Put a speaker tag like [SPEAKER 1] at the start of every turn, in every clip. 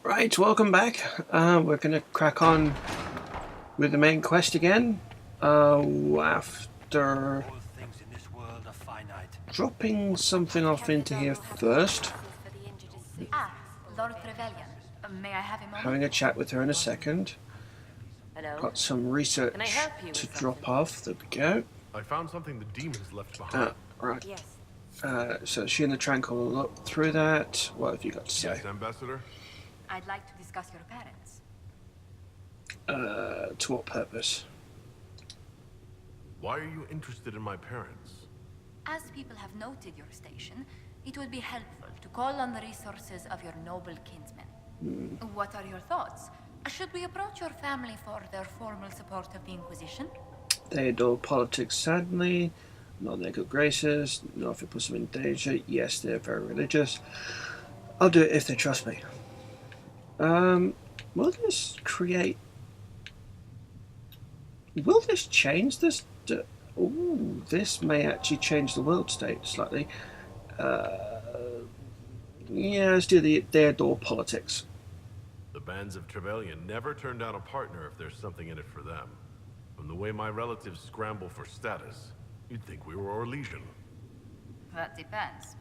[SPEAKER 1] Right, welcome back. We're going to crack on with the main quest again. After dropping something off into here first.
[SPEAKER 2] Lord Trevelyan. May I have a moment?
[SPEAKER 1] Having a chat with her in a second.
[SPEAKER 3] Hello?
[SPEAKER 1] Got some research
[SPEAKER 3] Can I help you
[SPEAKER 1] to
[SPEAKER 3] with
[SPEAKER 1] drop
[SPEAKER 3] something?
[SPEAKER 1] off. There we go.
[SPEAKER 4] I found something the demons left behind.
[SPEAKER 1] Right.
[SPEAKER 3] Yes.
[SPEAKER 1] So she and the Tranquil will look through that. What have you got to say?
[SPEAKER 4] Yes, Ambassador?
[SPEAKER 2] I'd like to discuss your parents.
[SPEAKER 1] To what purpose?
[SPEAKER 4] Why are you interested in my parents?
[SPEAKER 2] As people have noted your station, it would be helpful to call on the resources of your noble kinsmen. What are your thoughts? Should we approach your family for their formal support of the Inquisition?
[SPEAKER 1] They adore politics, sadly. Not in their good graces. Not if it puts them in danger. Yes, they're very religious. I'll do it if they trust me. Will this create... Will this change this? Ooh, this may actually change the world state slightly. Yeah, let's do they adore politics.
[SPEAKER 4] The bands of Trevelyan never turn down a partner if there's something in it for them. From the way my relatives scramble for status, you'd think we were Orlesian.
[SPEAKER 2] That depends.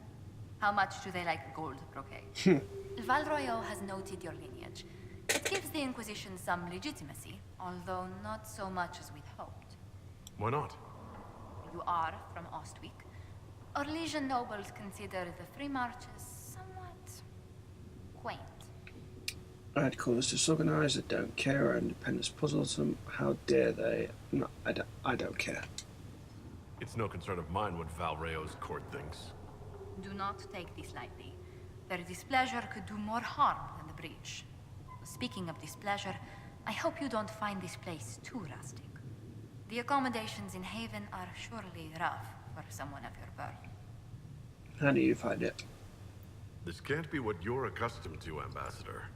[SPEAKER 2] How much do they like gold brocade? Royeaux has noted your lineage. It gives the Inquisition some legitimacy, although not so much as we'd hoped.
[SPEAKER 4] Why not?
[SPEAKER 2] You are from Ostwick. Orlesian nobles consider the free marches somewhat quaint.
[SPEAKER 1] I'd call this disorganized. I don't care. Our independence puzzles them. How dare they? No, I don't care.
[SPEAKER 4] It's no concern of mine what Royeaux's court thinks.
[SPEAKER 2] Do not take this lightly. Their displeasure could do more harm than the breach. Speaking of displeasure, I hope you don't find this place too rustic. The accommodations in Haven are surely rough for someone of your birth.
[SPEAKER 1] How do you find it?
[SPEAKER 4] This can't be what you're accustomed to, Ambassador.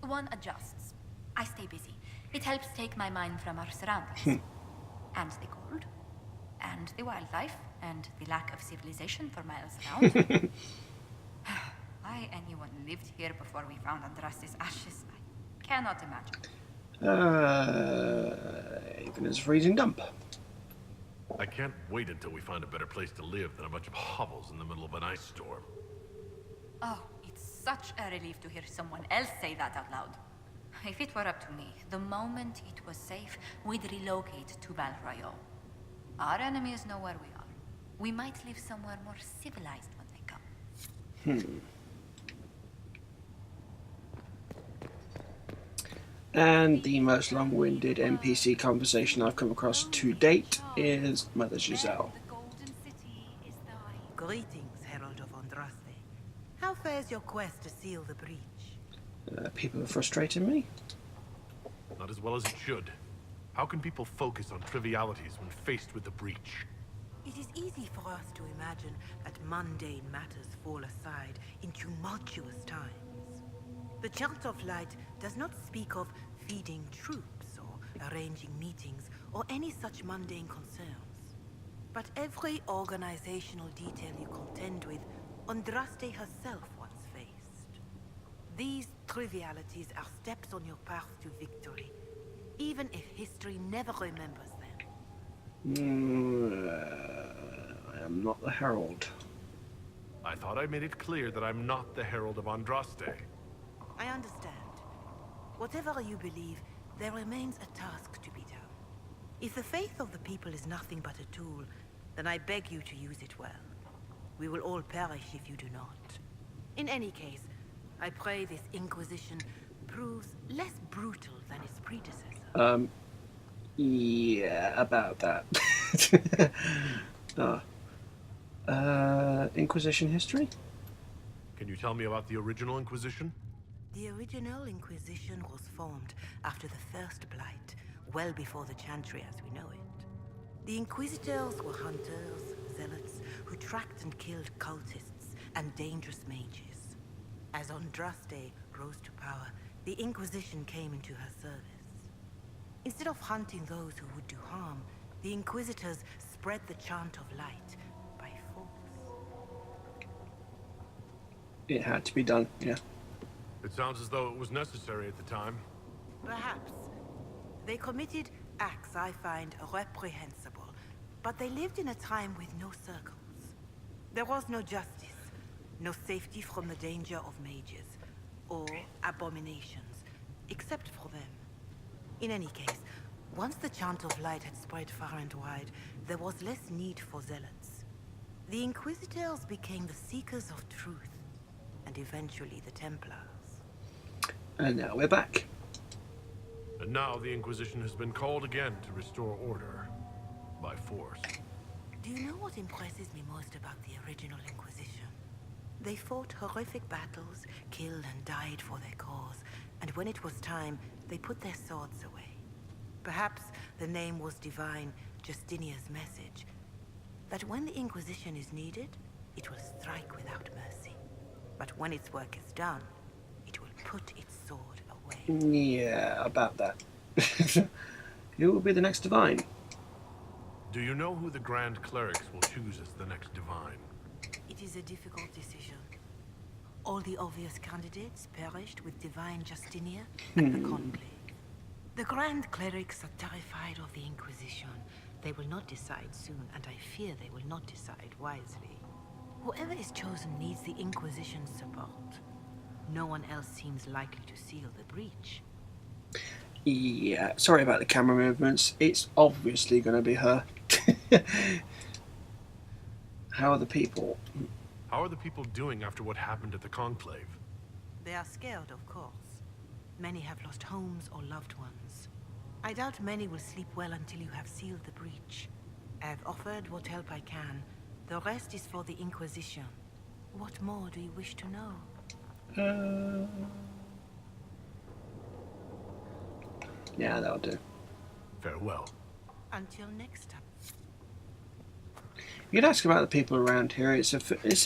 [SPEAKER 2] One adjusts. I stay busy. It helps take my mind from our surroundings. And the cold, and the wildlife, and the lack of civilization for miles around. Why anyone lived here before we found Andraste's ashes, I cannot imagine.
[SPEAKER 1] Even as a freezing dump.
[SPEAKER 4] I can't wait until we find a better place to live than a bunch of hovels in the middle of an ice storm.
[SPEAKER 2] Oh, it's such a relief to hear someone else say that out loud. If it were up to me, the moment it was safe, we'd relocate to Royeaux. Our enemies know where we are. We might live somewhere more civilized when they come.
[SPEAKER 1] And the most long-winded NPC conversation I've come across to date is Mother Giselle.
[SPEAKER 5] Greetings, Herald of Andraste. How fares your quest to seal the breach?
[SPEAKER 1] People are frustrating me.
[SPEAKER 4] Not as well as it should. How can people focus on trivialities when faced with the breach?
[SPEAKER 5] It is easy for us to imagine that mundane matters fall aside in tumultuous times. The Chant of Light does not speak of feeding troops or arranging meetings or any such mundane concerns. But every organizational detail you contend with, Andraste herself once faced. These trivialities are steps on your path to victory, even if history never remembers them.
[SPEAKER 1] I am not the Herald.
[SPEAKER 4] I thought I made it clear that I'm not the Herald of Andraste.
[SPEAKER 5] I understand. Whatever you believe, there remains a task to be done. If the faith of the people is nothing but a tool, then I beg you to use it well. We will all perish if you do not. In any case, I pray this Inquisition proves less brutal than its predecessor.
[SPEAKER 1] Yeah, about that. Inquisition history?
[SPEAKER 4] Can you tell me about the original Inquisition?
[SPEAKER 5] The original Inquisition was formed after the First Blight, well before the Chantry as we know it. The Inquisitors were hunters, zealots, who tracked and killed cultists and dangerous mages. As Andraste rose to power, the Inquisition came into her service. Instead of hunting those who would do harm, the Inquisitors spread the Chant of Light by force.
[SPEAKER 1] It had to be done, yeah.
[SPEAKER 4] It sounds as though it was necessary at the time.
[SPEAKER 5] Perhaps. They committed acts I find reprehensible, but they lived in a time with no circles. There was no justice, no safety from the danger of mages, or abominations, except for them. In any case, once the chant of light had spread far and wide, there was less need for zealots. The Inquisitors became the seekers of truth, and eventually the Templars.
[SPEAKER 1] And now we're back.
[SPEAKER 4] And now the Inquisition has been called again to restore order. By force.
[SPEAKER 5] Do you know what impresses me most about the original Inquisition? They fought horrific battles, killed and died for their cause, and when it was time, they put their swords away. Perhaps the name was divine, Justinia's message, that when the Inquisition is needed, it will strike without mercy. But when its work is done, it will put its sword away.
[SPEAKER 1] Yeah, about that. Who will be the next divine?
[SPEAKER 4] Do you know who the Grand Clerics will choose as the next divine?
[SPEAKER 5] It is a difficult decision. All the obvious candidates perished with divine Justinia and the Conclave. The Grand Clerics are terrified of the Inquisition. They will not decide soon, and I fear they will not decide wisely. Whoever is chosen needs the Inquisition's support. No one else seems likely to seal the breach.
[SPEAKER 1] Yeah, sorry about the camera movements. It's obviously going to be her. How are the people?
[SPEAKER 4] How are the people doing after what happened at the Conclave?
[SPEAKER 5] They are scared, of course. Many have lost homes or loved ones. I doubt many will sleep well until you have sealed the breach. I have offered what help I can. The rest is for the Inquisition. What more do you wish to know?
[SPEAKER 1] Yeah, that'll do.
[SPEAKER 4] Farewell.
[SPEAKER 5] Until next time.
[SPEAKER 1] You'd ask about the people around here. It's a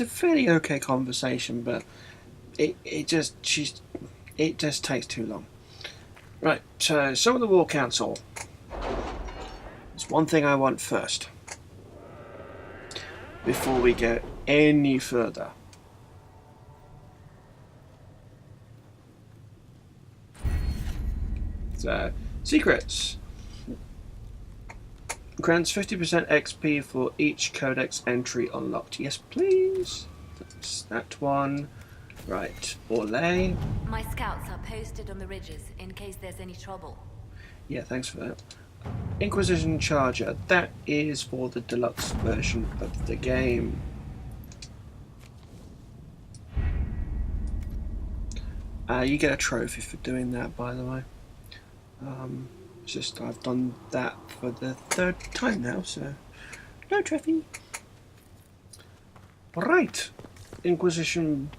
[SPEAKER 1] fairly okay conversation, but it just takes too long. Right, so some of the War Council. There's one thing I want first, before we go any further. So, secrets. Grants 50% XP for each codex entry unlocked. Yes, please. That's that one. Right, Orlais.
[SPEAKER 2] My scouts are posted on the ridges in case there's any trouble.
[SPEAKER 1] Yeah, thanks for that. Inquisition Charger. That is for the deluxe version of the game. You get a trophy for doing that, by the way. It's just I've done that for the third time now, so no trophy. Right, Inquisition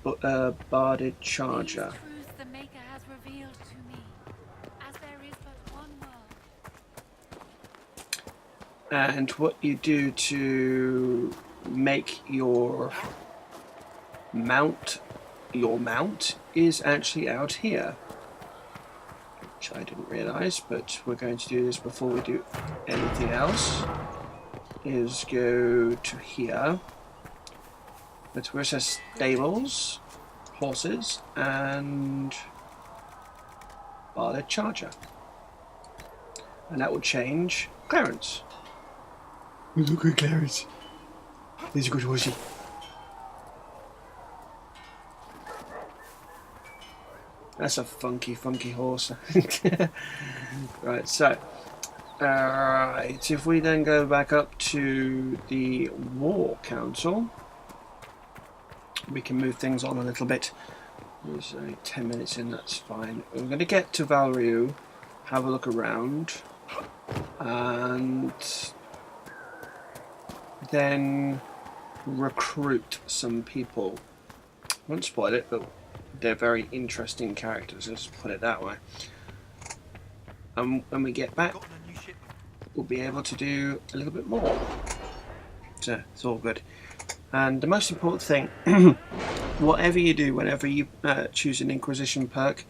[SPEAKER 1] Barded Charger.
[SPEAKER 2] These truths the Maker has revealed to me, as there is but one world.
[SPEAKER 1] And what you do to make your mount is actually out here. Which I didn't realise, but we're going to do this before we do anything else. Is go to here. That's where it says stables, horses, and Barded Charger. And that will change Clarence. Look at Clarence. There's a good horsey. That's a funky horse. Right, so right, if we then go back up to the War Council, we can move things on a little bit. There's only 10 minutes in, that's fine. We're going to get to Royeaux, have a look around, and then recruit some people. Won't spoil it, but they're very interesting characters, let's put it that way. And when we get back, we'll be able to do a little bit more. So it's all good. And the most important thing, whatever you do, whenever you choose an Inquisition perk,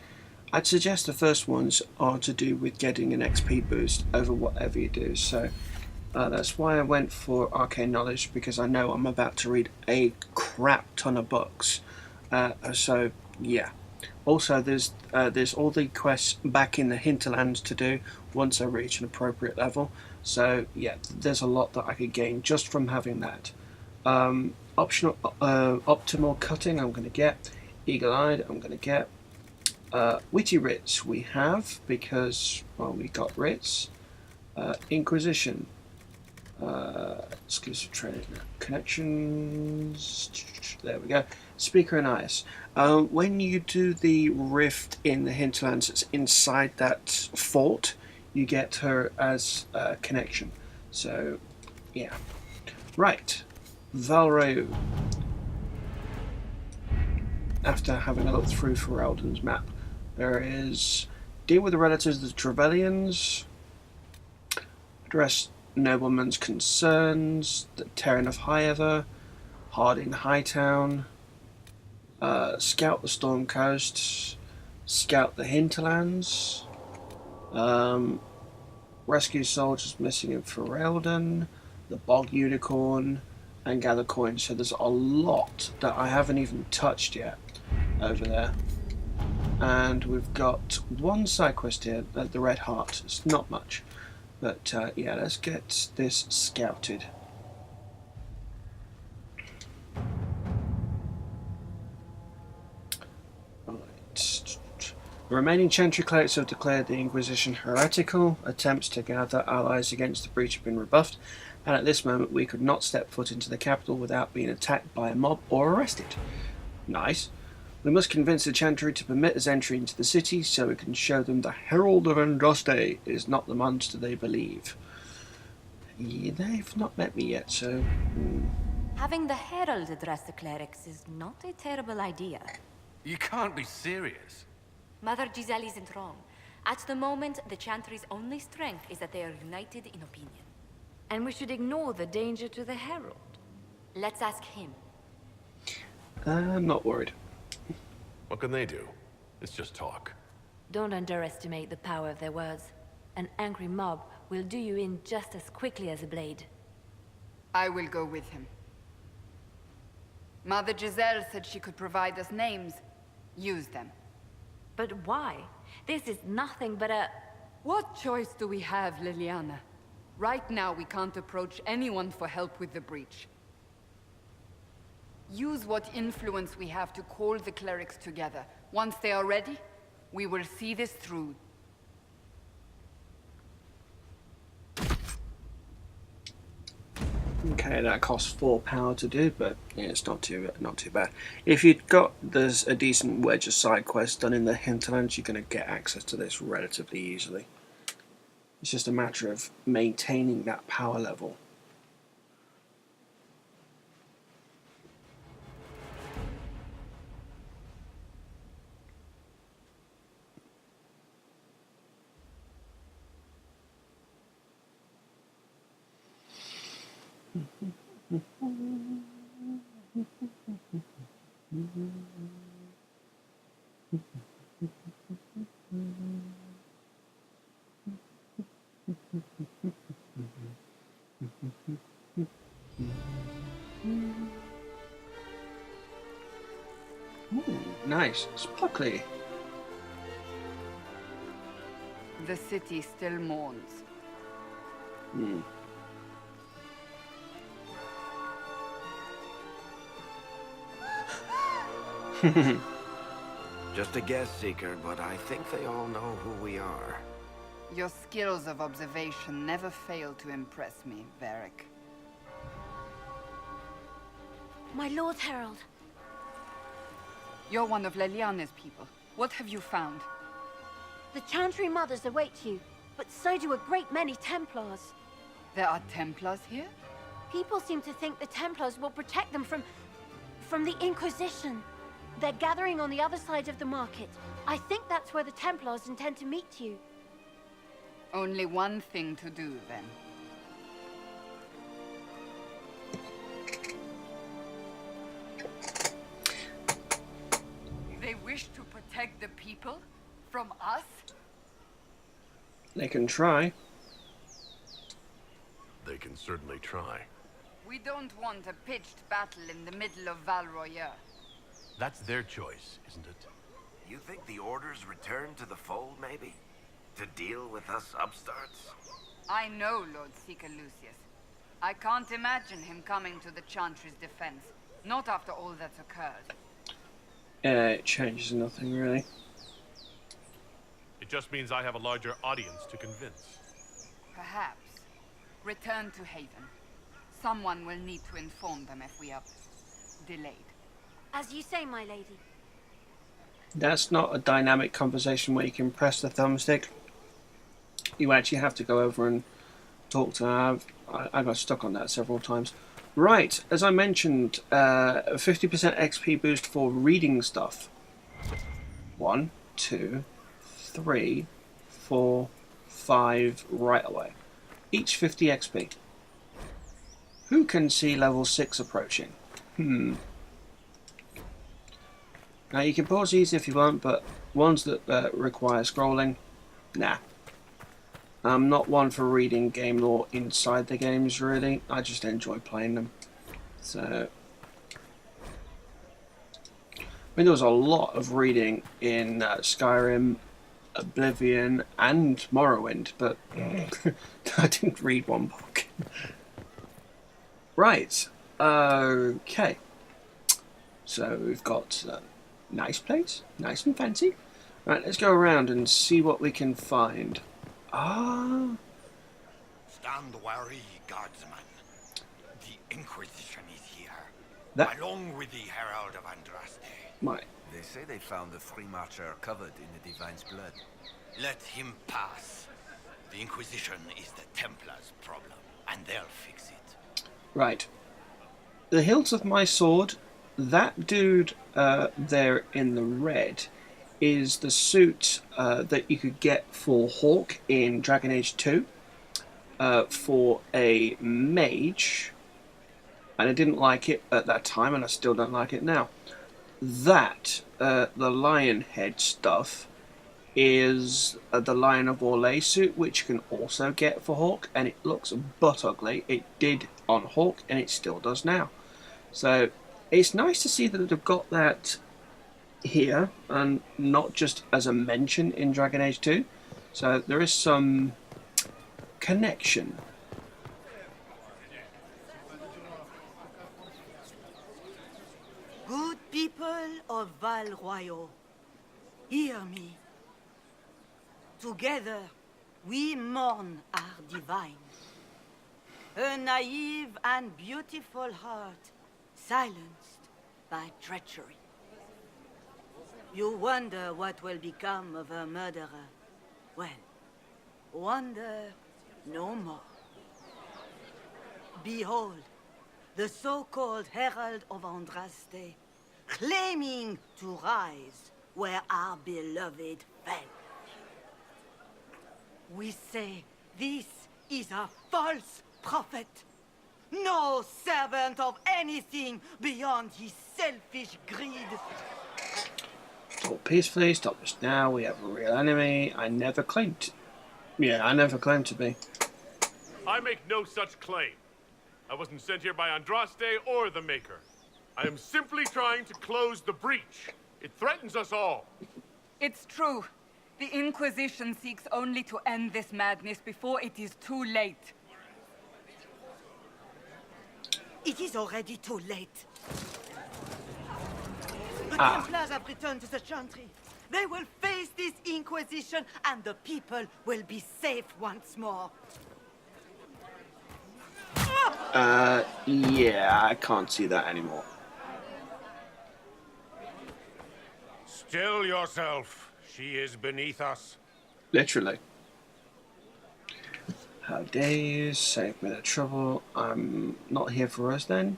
[SPEAKER 1] I'd suggest the first ones are to do with getting an XP boost over whatever you do. So that's why I went for Arcane Knowledge, because I know I'm about to read a crap ton of books. So yeah, Also, there's all the quests back in the hinterlands to do once I reach an appropriate level. So yeah, there's a lot that I could gain just from having that. Optional optimal cutting I'm going to get. Eagle-eyed I'm going to get. Witty writs we have because, well, we got writs. Inquisition. Exclusive training connections. There we go. Speaker and Ice. When you do the rift in the hinterlands, it's inside that fort. You get her as a connection. So, yeah. Right. Royeaux. After having a look through Fereldan's map, there is deal with the relatives of the Trevelyan's, address noblemen's concerns, the Terran of Highever, Harding Hightown, scout the Storm Coast, scout the hinterlands, rescue soldiers missing in Fereldan, the Bog Unicorn, and gather coins. So there's a lot that I haven't even touched yet over there. And we've got one side quest here, the Red Heart. It's not much. But yeah, let's get this scouted. Right. The remaining Chantry clerics have declared the Inquisition heretical. Attempts to gather allies against the breach have been rebuffed. And at this moment we could not step foot into the capital without being attacked by a mob or arrested. Nice. We must convince the Chantry to permit us entry into the city so we can show them the Herald of Andraste is not the monster they believe. Yeah, they've not met me yet, so...
[SPEAKER 2] Having the Herald address the clerics is not a terrible idea.
[SPEAKER 3] You can't be serious.
[SPEAKER 2] Mother Giselle isn't wrong. At the moment, the Chantry's only strength is that they are united in opinion.
[SPEAKER 6] And we should ignore the danger to the Herald.
[SPEAKER 2] Let's ask him.
[SPEAKER 1] I'm not worried.
[SPEAKER 4] What can they do? It's just talk.
[SPEAKER 6] Don't underestimate the power of their words. An angry mob will do you in just as quickly as a blade.
[SPEAKER 7] I will go with him. Mother Giselle said she could provide us names. Use them.
[SPEAKER 6] But why? This is nothing but a...
[SPEAKER 7] What choice do we have, Liliana? Right now, we can't approach anyone for help with the breach. Use what influence we have to call the clerics together. Once they are ready, we will see this through.
[SPEAKER 1] Okay, that costs 4 power to do, but yeah, it's not too bad. If you've got there's a decent wedge of side quests done in the hinterlands, you're going to get access to this relatively easily. It's just a matter of maintaining that power level. Ooh, nice. Sparkly.
[SPEAKER 7] The city still mourns.
[SPEAKER 3] Just a guess, Seeker, but I think they all know who we are.
[SPEAKER 7] Your skills of observation never fail to impress me, Varric.
[SPEAKER 6] My Lord Herald.
[SPEAKER 7] You're one of Leliane's people. What have you found?
[SPEAKER 6] The Chantry mothers await you, but so do a great many Templars.
[SPEAKER 7] There are Templars here?
[SPEAKER 6] People seem to think the Templars will protect them from the Inquisition. They're gathering on the other side of the market. I think that's where the Templars intend to meet you.
[SPEAKER 7] Only one thing to do, then. They wish to protect the people? From us?
[SPEAKER 1] They can try.
[SPEAKER 4] They can certainly try.
[SPEAKER 7] We don't want a pitched battle in the middle of Val Royeaux.
[SPEAKER 4] That's their choice, isn't it?
[SPEAKER 3] You think the Order's returned to the fold, maybe? To deal with us upstarts?
[SPEAKER 7] I know Lord Seeker Lucius. I can't imagine him coming to the Chantry's defense. Not after all that's occurred.
[SPEAKER 1] It changes nothing, really.
[SPEAKER 4] It just means I have a larger audience to convince.
[SPEAKER 7] Perhaps. Return to Haven. Someone will need to inform them if we are delayed.
[SPEAKER 6] As you say, my lady.
[SPEAKER 1] That's not a dynamic conversation where you can press the thumbstick. You actually have to go over and talk to her. I got stuck on that several times. Right, as I mentioned, 50% XP boost for reading stuff. 1, 2, 3, 4, 5 right away. Each 50 XP. Who can see level 6 approaching? Now you can pause these if you want, but ones that require scrolling, nah. I'm not one for reading game lore inside the games, really. I just enjoy playing them. So, I mean, there was a lot of reading in Skyrim, Oblivion, and Morrowind, but I didn't read one book. Right. Okay. So we've got nice place, nice and fancy. Right, let's go around and see what we can find. Ah.
[SPEAKER 8] Stand wary, guardsman. The Inquisition is here,
[SPEAKER 1] That
[SPEAKER 8] along with the Herald of Andraste.
[SPEAKER 1] might.
[SPEAKER 3] They say they found the Free Marcher covered in the Divine's blood.
[SPEAKER 8] Let him pass. The Inquisition is the Templars' problem, and they'll fix it.
[SPEAKER 1] Right. The hilt of my sword, that dude there in the red, is the suit that you could get for Hawk in Dragon Age 2 for a mage, and I didn't like it at that time, and I still don't like it now. That, the lion head stuff, is the Lion of Orlais suit, which you can also get for Hawk, and it looks butt ugly. It did on Hawk, and it still does now. So it's nice to see that they've got that here, and not just as a mention in Dragon Age 2. So there is some connection.
[SPEAKER 5] Good people of Val Royeaux, hear me. Together, we mourn our divine. Her naive and beautiful heart silenced by treachery. You wonder what will become of her murderer. Well, wonder no more. Behold, the so-called Herald of Andraste, claiming to rise where our beloved fell. We say this is a false prophet. No servant of anything beyond his selfish greed.
[SPEAKER 1] Talk peacefully, stop this now, we have a real enemy. I never claimed to... Yeah, I never claimed to be.
[SPEAKER 4] I make no such claim. I wasn't sent here by Andraste or the Maker. I am simply trying to close the breach. It threatens us all.
[SPEAKER 7] It's true. The Inquisition seeks only to end this madness before it is too late.
[SPEAKER 5] It is already too late. The Templars have returned to the Chantry. They will face this Inquisition, and the people will be safe once more.
[SPEAKER 1] Yeah, I can't see that anymore.
[SPEAKER 8] Still yourself. She is beneath us.
[SPEAKER 1] Literally. How days, save me the trouble. I'm not here for us then.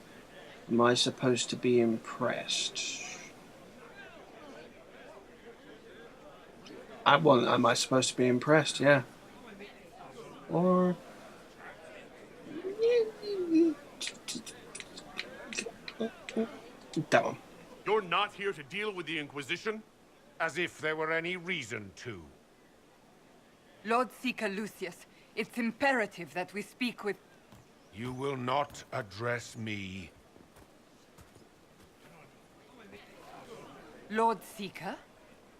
[SPEAKER 1] Am I supposed to be impressed? Am I supposed to be impressed? Yeah. Or... that one.
[SPEAKER 4] You're not here to deal with the Inquisition?
[SPEAKER 8] As if there were any reason to.
[SPEAKER 7] Lord Seeker Lucius, it's imperative that we speak with...
[SPEAKER 8] You will not address me.
[SPEAKER 7] Lord Seeker?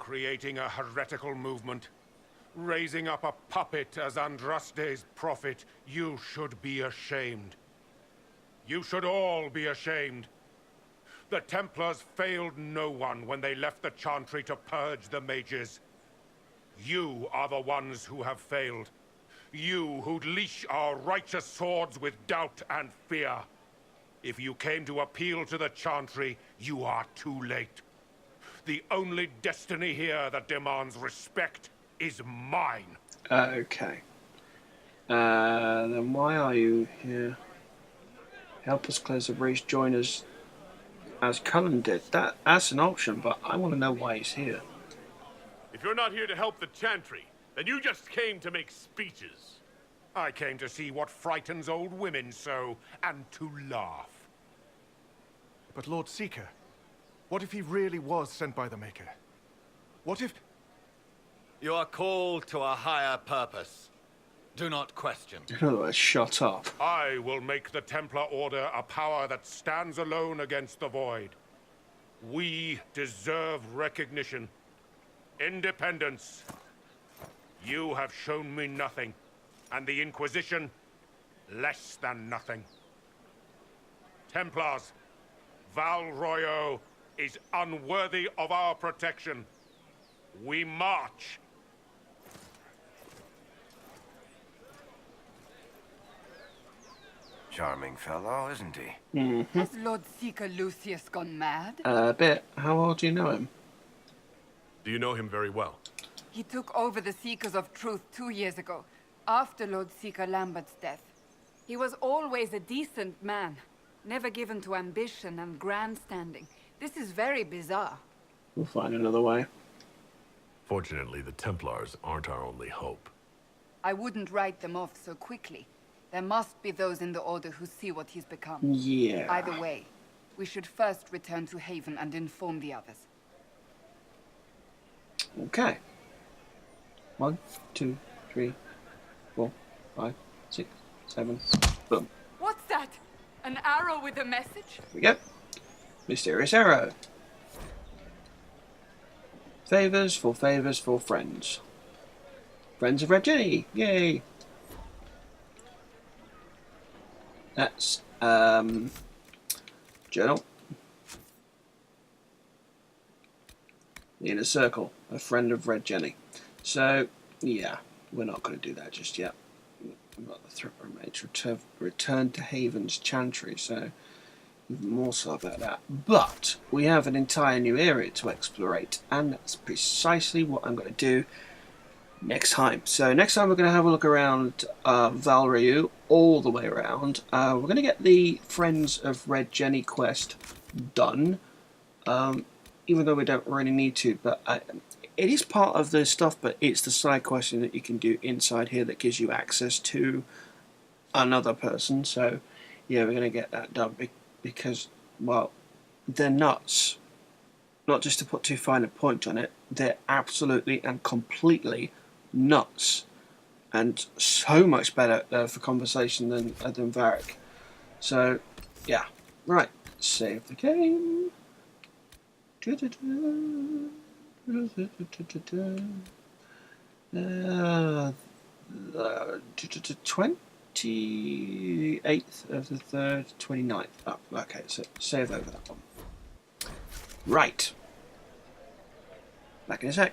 [SPEAKER 9] creating a heretical movement, raising up a puppet as Andraste's prophet, you should be ashamed. You should all be ashamed. The Templars failed no one when they left the Chantry to purge the mages. You are the ones who have failed. You who'd leash our righteous swords with doubt and fear. If you came to appeal to the Chantry, you are too late. The only destiny here that demands respect is mine.
[SPEAKER 1] Okay. Then why are you here? Help us close the breach, join us as Cullen did. That's an option, but I want to know why he's here.
[SPEAKER 4] If you're not here to help the Chantry, then you just came to make speeches.
[SPEAKER 9] I came to see what frightens old women so, and to laugh.
[SPEAKER 10] But Lord Seeker, what if he really was sent by the Maker? What if...
[SPEAKER 8] You are called to a higher purpose. Do not question.
[SPEAKER 1] In other words, shut up.
[SPEAKER 9] I will make the Templar Order a power that stands alone against the Void. We deserve recognition. Independence. You have shown me nothing, and the Inquisition, less than nothing. Templars, Val Royeaux is unworthy of our protection. We march.
[SPEAKER 3] Charming fellow, isn't he?
[SPEAKER 7] Has Lord Seeker Lucius gone mad?
[SPEAKER 1] A bit. How well do you know him?
[SPEAKER 4] Do you know him very well?
[SPEAKER 7] He took over the Seekers of Truth 2 years ago, after Lord Seeker Lambert's death. He was always a decent man, never given to ambition and grandstanding. This is very bizarre.
[SPEAKER 1] We'll find another way.
[SPEAKER 4] Fortunately, the Templars aren't our only hope.
[SPEAKER 7] I wouldn't write them off so quickly. There must be those in the Order who see what he's become.
[SPEAKER 1] Yeah.
[SPEAKER 7] Either way, we should first return to Haven and inform the others.
[SPEAKER 1] Okay. 1, 2, 3, 4, 5, 6, 7. Boom.
[SPEAKER 7] What's that? An arrow with a message?
[SPEAKER 1] Here we go. Mysterious arrow. Favors for friends. Friends of Red Jenny. Yay. That's journal. The inner circle, a friend of Red Jenny. So yeah, we're not going to do that just yet. We've got the threat remains. Return to Haven's Chantry, so even more so about that. But we have an entire new area to explorate, and that's precisely what I'm going to do next time. So next time we're going to have a look around Val Royeaux all the way around. We're going to get the Friends of Red Jenny quest done, even though we don't really need to, but it is part of the stuff, but it's the side question that you can do inside here that gives you access to another person. So yeah, we're going to get that done because, well, they're nuts. Not just to put too fine a point on it, they're absolutely and completely nuts, and so much better for conversation than Varric. So yeah, right, save the game. 28th of the 3rd, 29th. Oh, okay, so save over that one. Right. Back in a sec.